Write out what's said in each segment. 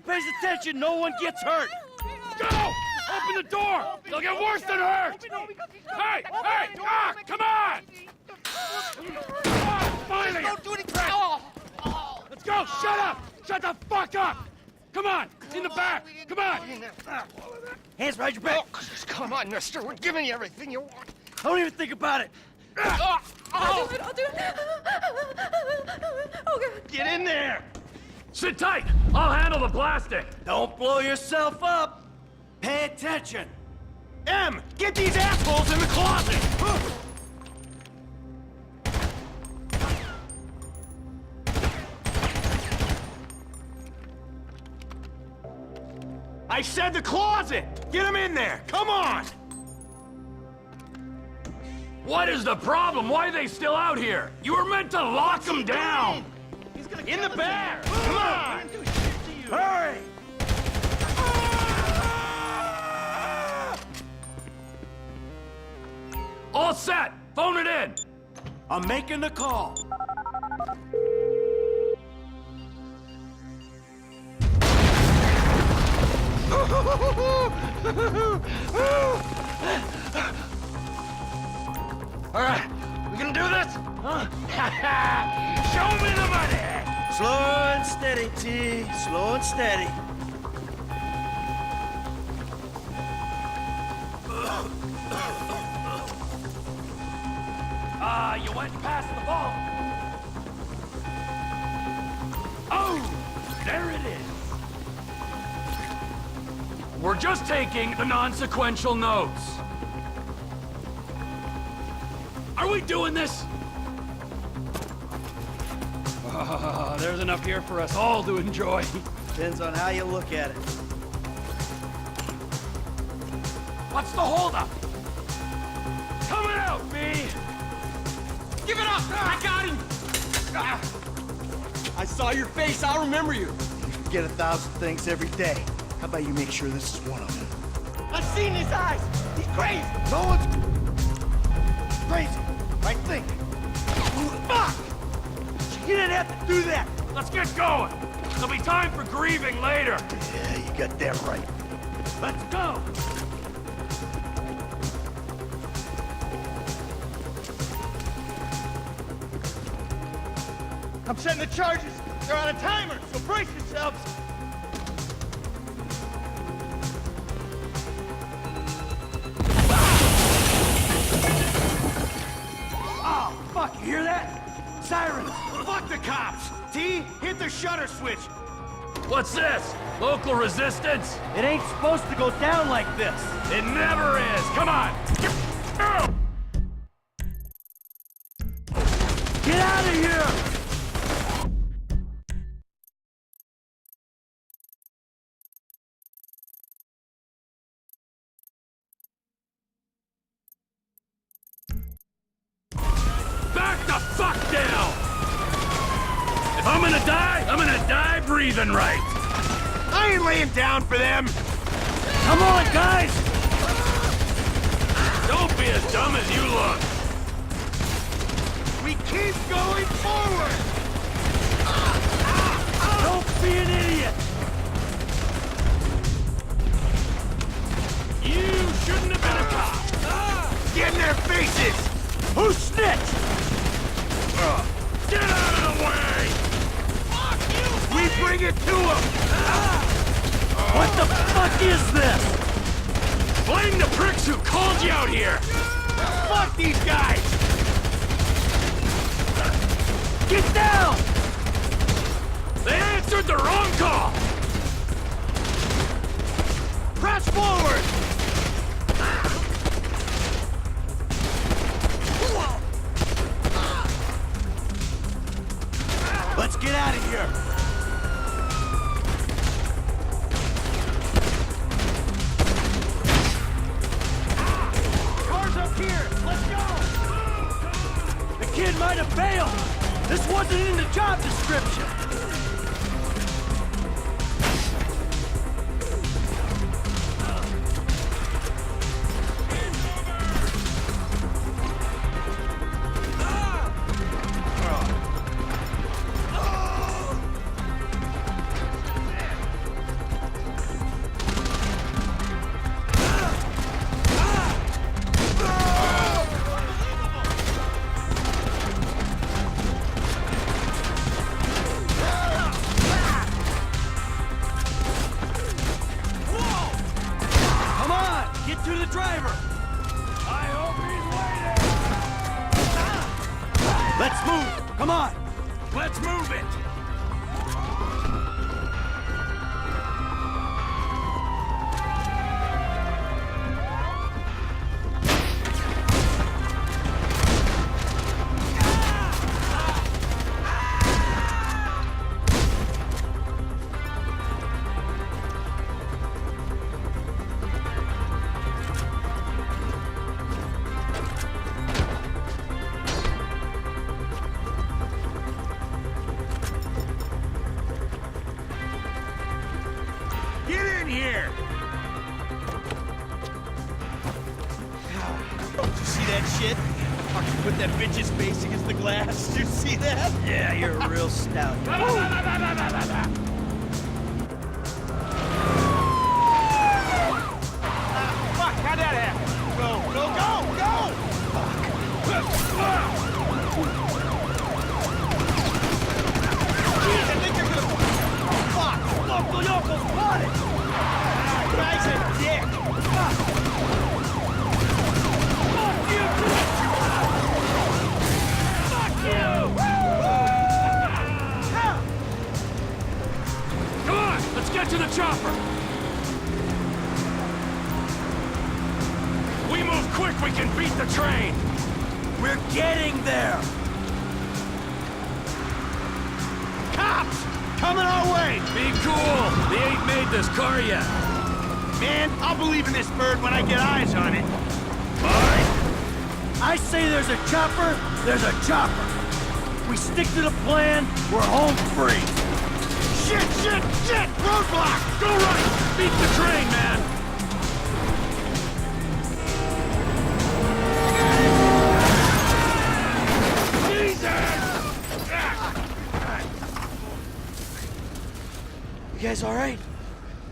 pays attention, no one gets hurt. Go! Open the door! They'll get worse than hurt! Hey! Hey! Ah! Come on! Ah, finally! Don't do any crap! Let's go! Shut up! Shut the fuck up! Come on! In the back! Come on! Hands behind your back! Oh, come on, mister. We're giving you everything you want. Don't even think about it! I'll do it, I'll do it. Okay. Get in there! Sit tight! I'll handle the blasting! Don't blow yourself up! Pay attention! M! Get these assholes in the closet! I said the closet! Get them in there! Come on! What is the problem? Why are they still out here? You were meant to lock them down! In the back! Come on! Hurry! All set! Phone it in! I'm making the call. All right, we gonna do this? Huh? Show me the money! Slow and steady, T. Slow and steady. You went past the ball. Oh, there it is. We're just taking the non-sequential notes. Are we doing this? There's enough here for us all to enjoy. Depends on how you look at it. What's the holdup? Coming out, me! Give it up! I got him! I saw your face, I'll remember you. You forget 1,000 things every day. How about you make sure this is one of them? I've seen his eyes. He's crazy. No one's crazy. I think. Fuck! You didn't have to do that! Let's get going! There'll be time for grieving later. Yeah, you got that right. Let's go! I'm setting the charges. They're on a timer, so brace yourselves. Oh, fuck, you hear that? Sirens! Fuck the cops! T, hit the shutter switch! What's this? Local resistance? It ain't supposed to go down like this! It never is! Come on! Get out of here! Back the fuck down! If I'm gonna die breathing right! I ain't laying down for them! Come on, guys! Don't be as dumb as you look! We keep going forward! Don't be an idiot! You shouldn't have been a cop! Get in their faces! Who snitched? Get out of the way! Fuck you, we bring it to them! What the fuck is this? Blame the pricks who called you out here! Fuck these guys! Get down! They answered the wrong call! Press forward! Let's get out of here! Cars up here. Let's go. The kid might have failed! This wasn't in the job description! Move! Come on! Let's move it! Get in here! Did you see that shit? Fucking put that bitch's face against the glass. Did you see that? Yeah, you're a real stout. Fuck, how'd that happen? Go, go, go, go! Jeez, I think they're gonna... Fuck! Loco Yoko's spotted! Guy's a dick! Fuck you! Fuck you! Come on, let's get to the chopper. We move quick, we can beat the train. We're getting there! Cops! Coming our way! Be cool. They ain't made this car yet. Man, I'll believe in this bird when I get eyes on it. I say there's a chopper, there's a chopper. We stick to the plan, we're home free. Shit, shit, shit! Roadblock! Go right. Beat the train, man. You guys all right?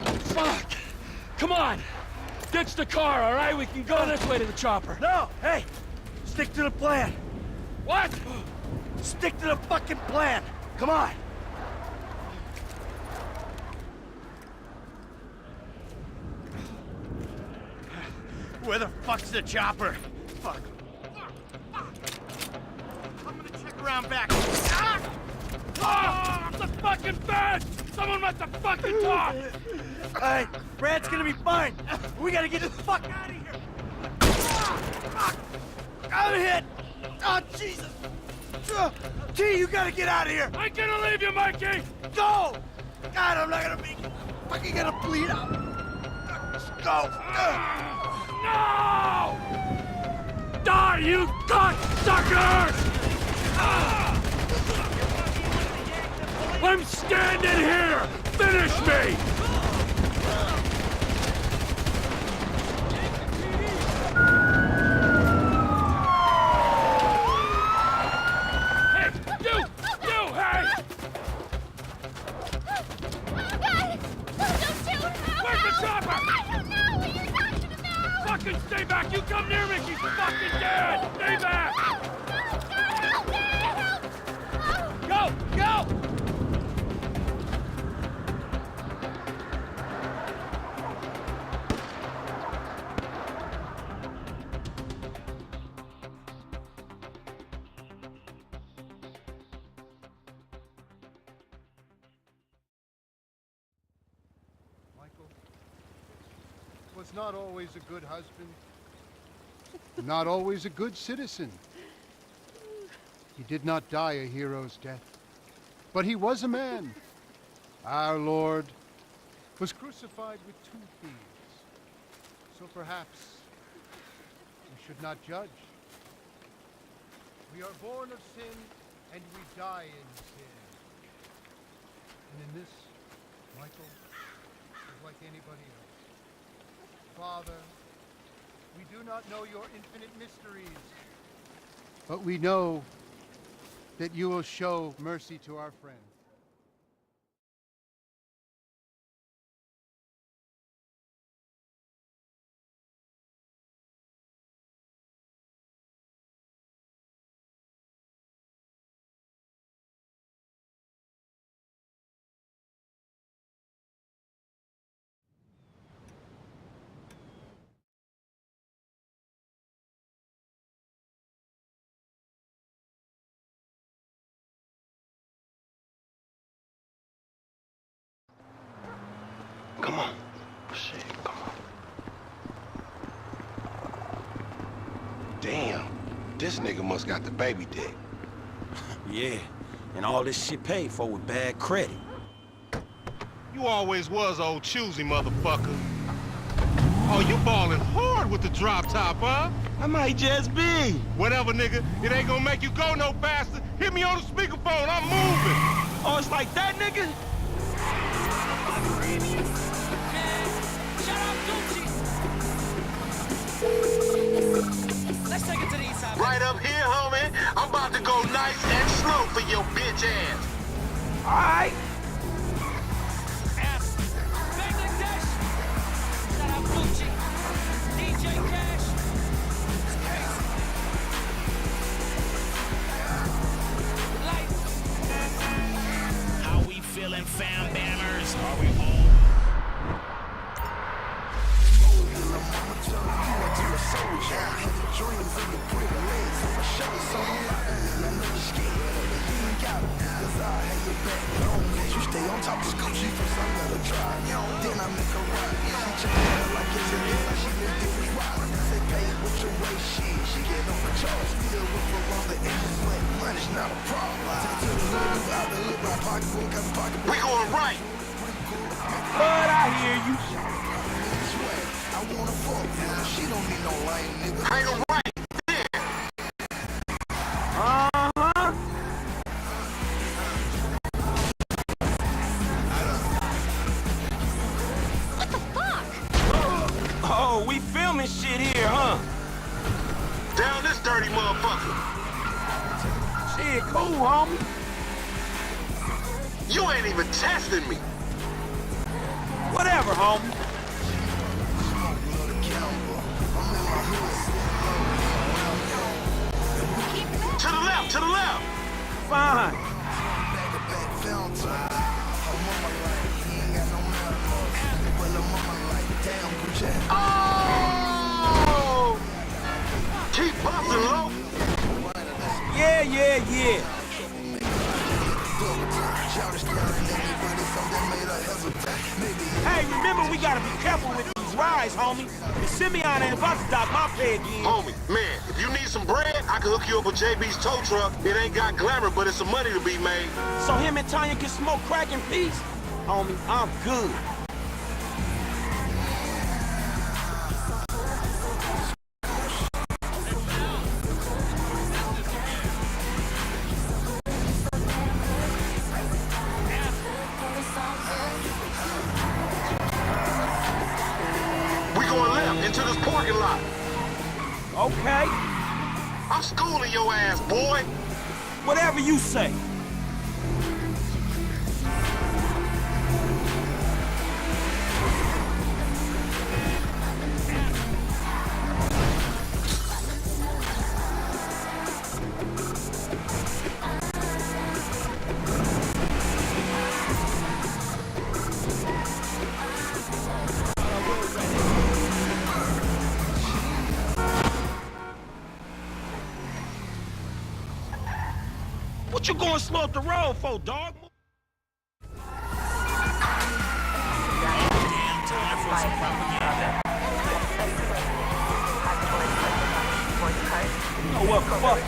Fuck! Come on! Ditch the car, all right? We can go this way to the chopper. No, hey! Stick to the plan. What? Stick to the fucking plan. Come on. Where the fuck's the chopper? Fuck. I'm gonna check around back. Ah! Oh, it's a fucking bed! Someone must have fucking talked! All right, Brad's gonna be fine. We gotta get the fuck out of here. Fuck! I'm hit. Oh Jesus! T, you gotta get out of here. I ain't gonna leave you, Mikey! Go! God, I'm not gonna make it. Fucking gonna bleed out. Go! No! Die, you cocksuckers! I'm standing here! Finish me! Hey, you! Hey! Where's the chopper? I don't know what you're talking about! Fucking stay back! You come near me, she's fucking dead! Stay back! Help me! Help! Go! Go! Michael was not always a good husband, not always a good citizen. He did not die a hero's death, but he was a man. Our Lord was crucified with 2 thieves, so perhaps we should not judge. We are born of sin, and we die in sin. And in this, Michael is like anybody else. Father, we do not know your infinite mysteries, but we know that you will show mercy to our friends. Come on. Shit, come on. Damn. This nigga must got the baby dick. Yeah, and all this shit paid for with bad credit. You always was old choosy, motherfucker. Oh, you ballin' hard with the drop top, huh? I might just be. Whatever, nigga. It ain't gonna make you go no faster. Hit me on the speakerphone. I'm moving. Oh, it's like that, nigga? Let's take it to the east side. Right up here, homie. I'm about to go nice and slow for your bitch ass. All right. Bangladesh. Shout out Gucci. DJ Cash. It's crazy. Life. How we feeling, fam bammers? Are we home? We going right. But I hear you. Hang on right there. Uh-huh. What the fuck? Oh, we filming shit here, huh? Down this dirty motherfucker. Shit, cool, homie. You ain't even testing me. Whatever, homie. To the left, to the left. Fine. Oh! Keep busting, low. Yeah. Hey, remember we gotta be careful with these rides, homie. And Simeon ain't about to dock my pay again. Homie, man, if you need some bread, I can hook you up with JB's tow truck. It ain't got glamour, but it's some money to be made. So him and Tanya can smoke crack in peace? Homie, I'm good. We going left into this parking lot. Okay. I'm schooling your ass, boy. Whatever you say. What you going slow up the road for, dog? You know what? Fuck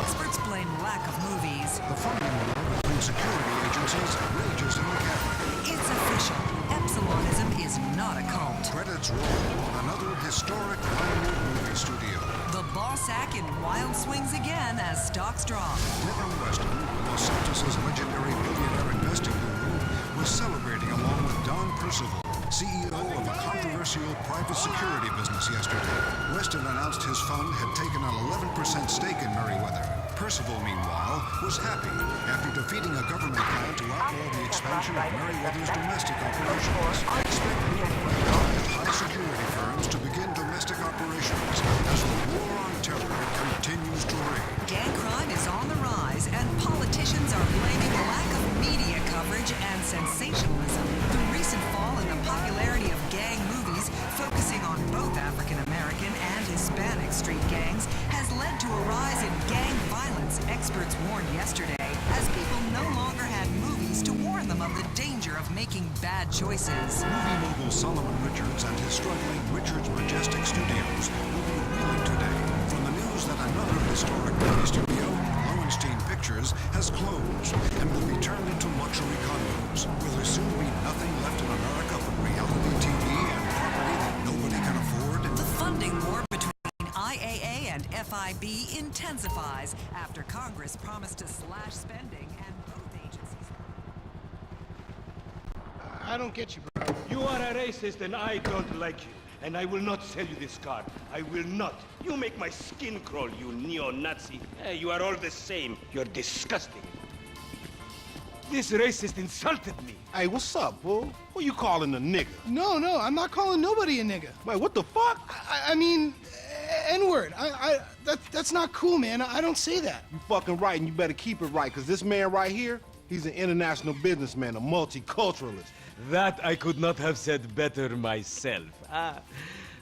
Experts blame lack of movies. The funding war between security agencies rages in the capital. It's official. Epsilonism is not a cult. Credits roll on another historic Hollywood movie studio. The Bossack in wild swings again as stocks drop. Reverend Weston, Los Santos' legendary billionaire investing guru, was celebrating along with Don Percival, CEO of a controversial private security business yesterday. Weston announced his fund had taken an 11% stake in Merryweather. Percival, meanwhile, was happy after defeating a government plan to outlaw the expansion of Merryweather's domestic operations. Expect high-security firms to begin domestic operations as the war on terror continues to rage. Gang crime is on the rise, and politicians are blaming lack of media coverage and sensationalism. The recent fall in the popularity danger of making bad choices. Movie mogul Solomon Richards and his struggling Richards Majestic Studios will be reeling today from the news that another historic movie studio, Lowenstein Pictures, has closed and will be turned into luxury condos. Will there soon be nothing left in America but reality TV and property that nobody can afford? The funding war between IAA and FIB intensifies after Congress promised to slash spending and both agencies. I don't get you, bro. You are a racist and I don't like you. And I will not sell you this car. I will not. You make my skin crawl, you neo-Nazi. You are all the same. You're disgusting. This racist insulted me. Hey, what's up, fool? Who you calling a nigga? No, I'm not calling nobody a nigga. Wait, what the fuck? I mean, N-word. That's not cool, man. I don't say that. You fucking right, and you better keep it right, because this man right here, he's an international businessman, a multiculturalist. That I could not have said better myself.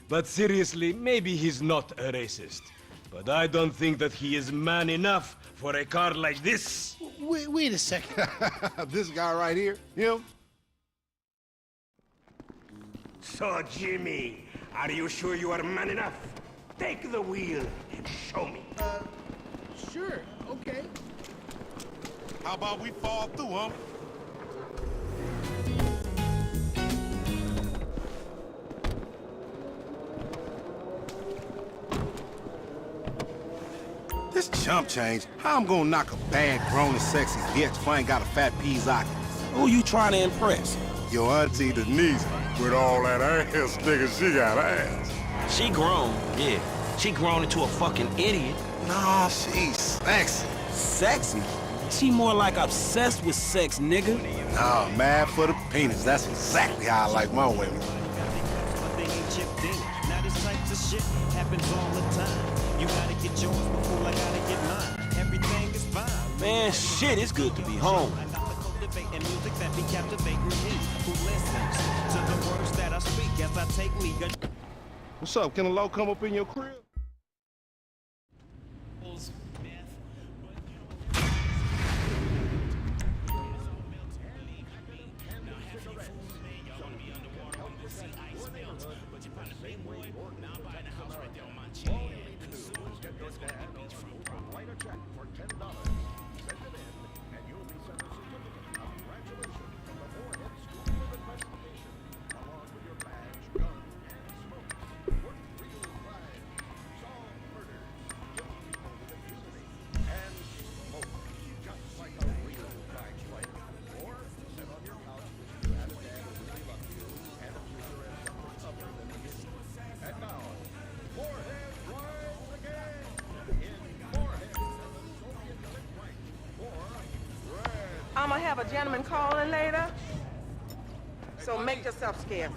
But seriously, maybe he's not a racist. But I don't think that he is man enough for a car like this. Wait a second. This guy right here, him? So, Jimmy, are you sure you are man enough? Take the wheel and show me. Sure, okay. How about we fall through, huh? This chump change, how I'm gonna knock a bad, grown and sexy bitch if I ain't got a fat peasock? Who you trying to impress? Your auntie Denise. With all that ass, nigga, she got ass. She grown, yeah. She grown into a fucking idiot. Nah, she's sexy. Sexy? She more like obsessed with sex, nigga. Nah, mad for the penis. That's exactly how I like my women. Now this type of shit happens all the time. You gotta get yours before I gotta get mine. Everything is fine. Man, shit, it's good to be home. And music that be captivating me, who listens to the words that I speak as I take lead. What's up? Can a low come up in your crib? I'm gonna have a gentleman calling later, so make yourself scarce.